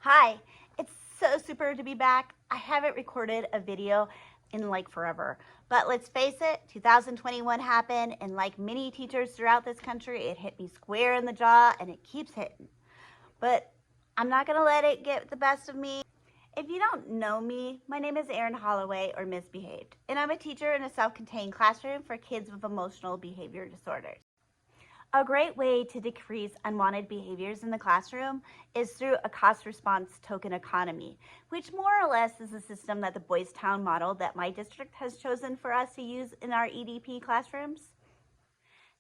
Hi, it's so super to be back. I haven't recorded a video in like forever, but let's face it, 2021 happened, and like many teachers throughout this country, it hit me square in the jaw and it keeps hitting. But I'm not gonna let it get the best of me. If you don't know me, my name is Erin Holloway, or Misbehaved, and I'm a teacher in a self-contained classroom for kids with emotional behavior disorders. A great way to decrease unwanted behaviors in the classroom is through a cost response token economy, which more or less is the system that the Boys Town model that my district has chosen for us to use in our EDP classrooms.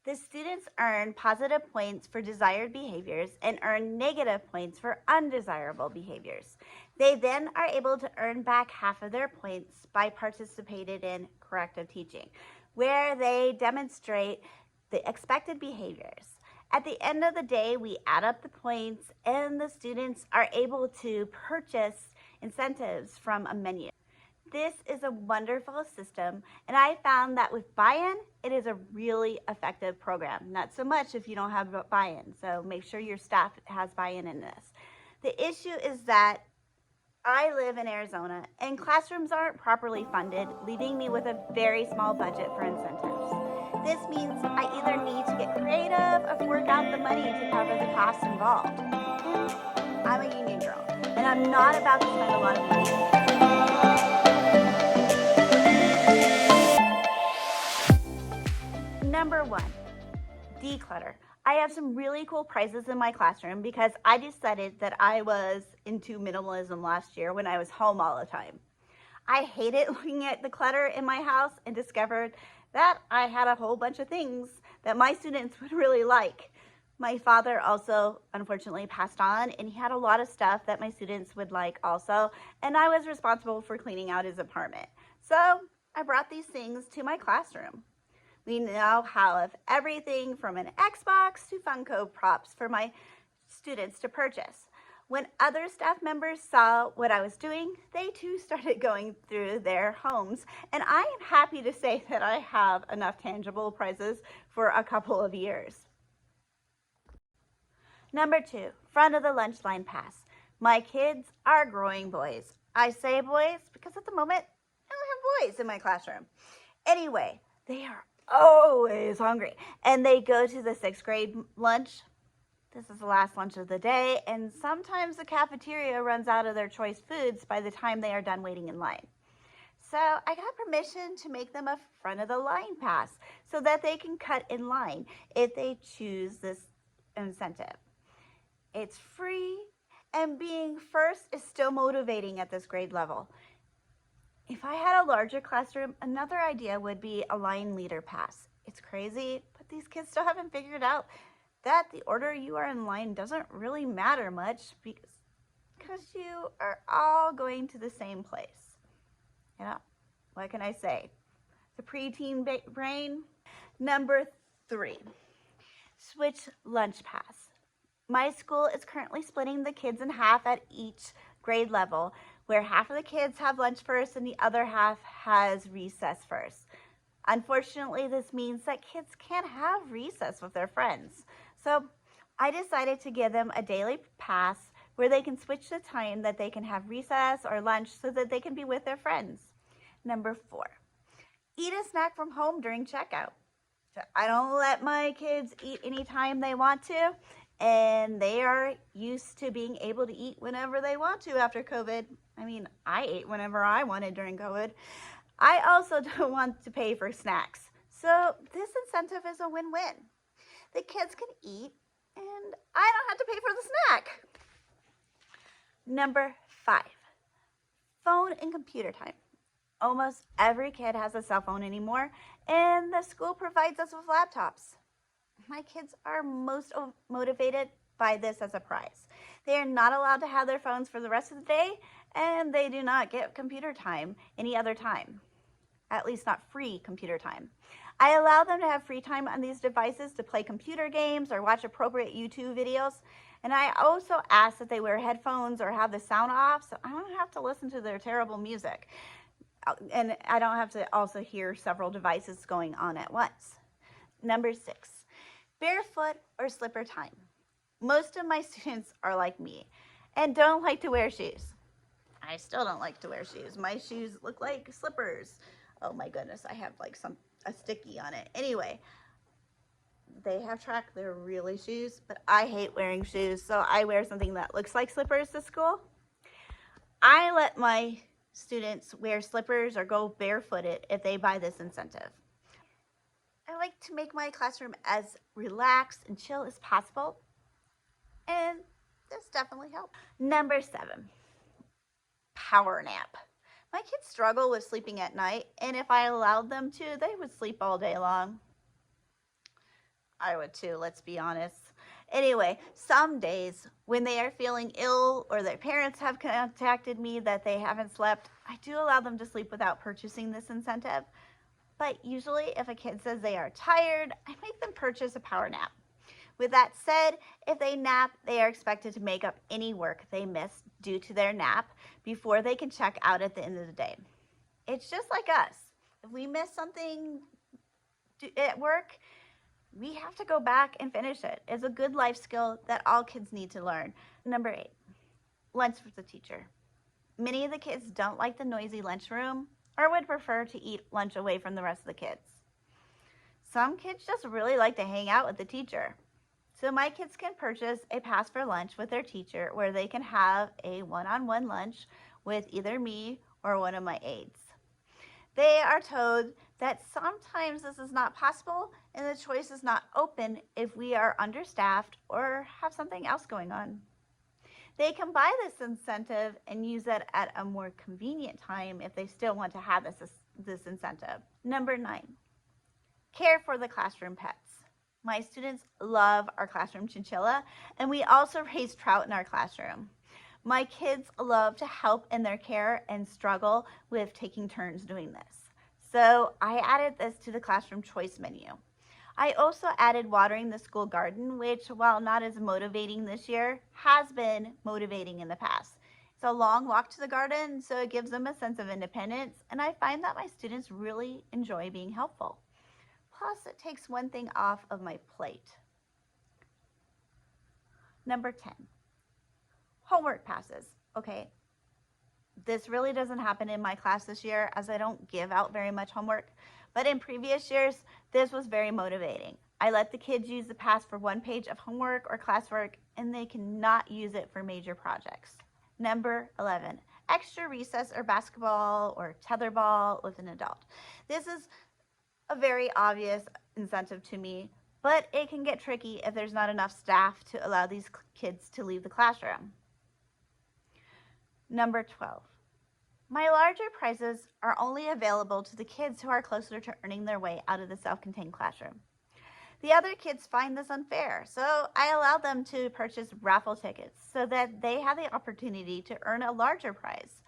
The students earn positive points for desired behaviors and earn negative points for undesirable behaviors. They then are able to earn back half of their points by participating in corrective teaching, where they demonstrate the expected behaviors. At the end of the day, we add up the points and the students are able to purchase incentives from a menu. This is a wonderful system, and I found that with buy-in, it is a really effective program. Not so much if you don't have buy-in, so make sure your staff has buy-in in this. The issue is that I live in Arizona, and classrooms aren't properly funded, leaving me with a very small budget for incentives. This means I either need to get creative or fork out the money to cover the costs involved. And I'm a union girl, and I'm not about to spend a lot of money. Number 1, declutter. I have some really cool prizes in my classroom because I decided that I was into minimalism last year when I was home all the time. I hated looking at the clutter in my house and discovered that I had a whole bunch of things that my students would really like. My father also unfortunately passed on, and he had a lot of stuff that my students would like also, and I was responsible for cleaning out his apartment. So I brought these things to my classroom. We now have everything from an Xbox to Funko props for my students to purchase. When other staff members saw what I was doing, they too started going through their homes, and I am happy to say that I have enough tangible prizes for a couple of years. Number 2, front of the lunch line pass. My kids are growing boys. I say boys because at the moment, I don't have boys in my classroom. Anyway, they are always hungry, and they go to the 6th grade lunch. This is the last lunch of the day, and sometimes the cafeteria runs out of their choice foods by the time they are done waiting in line. So I got permission to make them a front of the line pass so that they can cut in line if they choose this incentive. It's free, and being first is still motivating at this grade level. If I had a larger classroom, another idea would be a line leader pass. It's crazy, but these kids still haven't figured out that the order you are in line doesn't really matter much because you are all going to the same place. You know, what can I say? The preteen brain. Number 3, switch lunch pass. My school is currently splitting the kids in half at each grade level, where half of the kids have lunch first and the other half has recess first. Unfortunately, this means that kids can't have recess with their friends. So I decided to give them a daily pass where they can switch the time that they can have recess or lunch so that they can be with their friends. Number 4, eat a snack from home during checkout. So I don't let my kids eat anytime they want to, and they are used to being able to eat whenever they want to after COVID. I mean, I ate whenever I wanted during COVID. I also don't want to pay for snacks. So this incentive is a win-win. The kids can eat, and I don't have to pay for the snack. Number 5, phone and computer time. Almost every kid has a cell phone anymore, and the school provides us with laptops. My kids are most motivated by this as a prize. They are not allowed to have their phones for the rest of the day, and they do not get computer time any other time. At least not free computer time. I allow them to have free time on these devices to play computer games or watch appropriate YouTube videos. And I also ask that they wear headphones or have the sound off so I don't have to listen to their terrible music. And I don't have to also hear several devices going on at once. Number 6, barefoot or slipper time. Most of my students are like me, and don't like to wear shoes. I still don't like to wear shoes. My shoes look like slippers. Oh my goodness, I have like a sticky on it. Anyway, they have track, they're really shoes, but I hate wearing shoes, so I wear something that looks like slippers to school. I let my students wear slippers or go barefooted if they buy this incentive. I like to make my classroom as relaxed and chill as possible, and this definitely helps. Number 7, power nap. My kids struggle with sleeping at night, and if I allowed them to, they would sleep all day long. I would too, let's be honest. Anyway, some days when they are feeling ill or their parents have contacted me that they haven't slept, I do allow them to sleep without purchasing this incentive. But usually if a kid says they are tired, I make them purchase a power nap. With that said, if they nap, they are expected to make up any work they missed due to their nap before they can check out at the end of the day. It's just like us. If we miss something at work, we have to go back and finish it. It's a good life skill that all kids need to learn. Number 8, lunch with the teacher. Many of the kids don't like the noisy lunchroom or would prefer to eat lunch away from the rest of the kids. Some kids just really like to hang out with the teacher. So my kids can purchase a pass for lunch with their teacher where they can have a one-on-one lunch with either me or one of my aides. They are told that sometimes this is not possible and the choice is not open if we are understaffed or have something else going on. They can buy this incentive and use it at a more convenient time if they still want to have this incentive. Number 9, care for the classroom pets. My students love our classroom chinchilla, and we also raise trout in our classroom. My kids love to help in their care and struggle with taking turns doing this. So I added this to the classroom choice menu. I also added watering the school garden, which, while not as motivating this year, has been motivating in the past. It's a long walk to the garden, so it gives them a sense of independence, and I find that my students really enjoy being helpful. Plus, it takes one thing off of my plate. Number 10, homework passes. Okay, this really doesn't happen in my class this year as I don't give out very much homework, but in previous years, this was very motivating. I let the kids use the pass for one page of homework or classwork, and they cannot use it for major projects. Number 11, extra recess or basketball or tetherball with an adult. This is a very obvious incentive to me, but it can get tricky if there's not enough staff to allow these kids to leave the classroom. Number 12, my larger prizes are only available to the kids who are closer to earning their way out of the self-contained classroom. The other kids find this unfair, so I allow them to purchase raffle tickets so that they have the opportunity to earn a larger prize.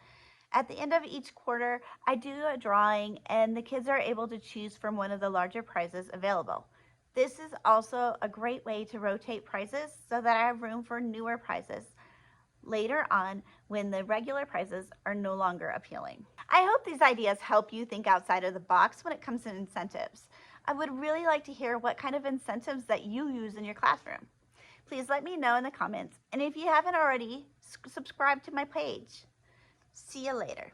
At the end of each quarter, I do a drawing and the kids are able to choose from one of the larger prizes available. This is also a great way to rotate prizes so that I have room for newer prizes later on when the regular prizes are no longer appealing. I hope these ideas help you think outside of the box when it comes to incentives. I would really like to hear what kind of incentives that you use in your classroom. Please let me know in the comments, and if you haven't already, subscribe to my page. See you later.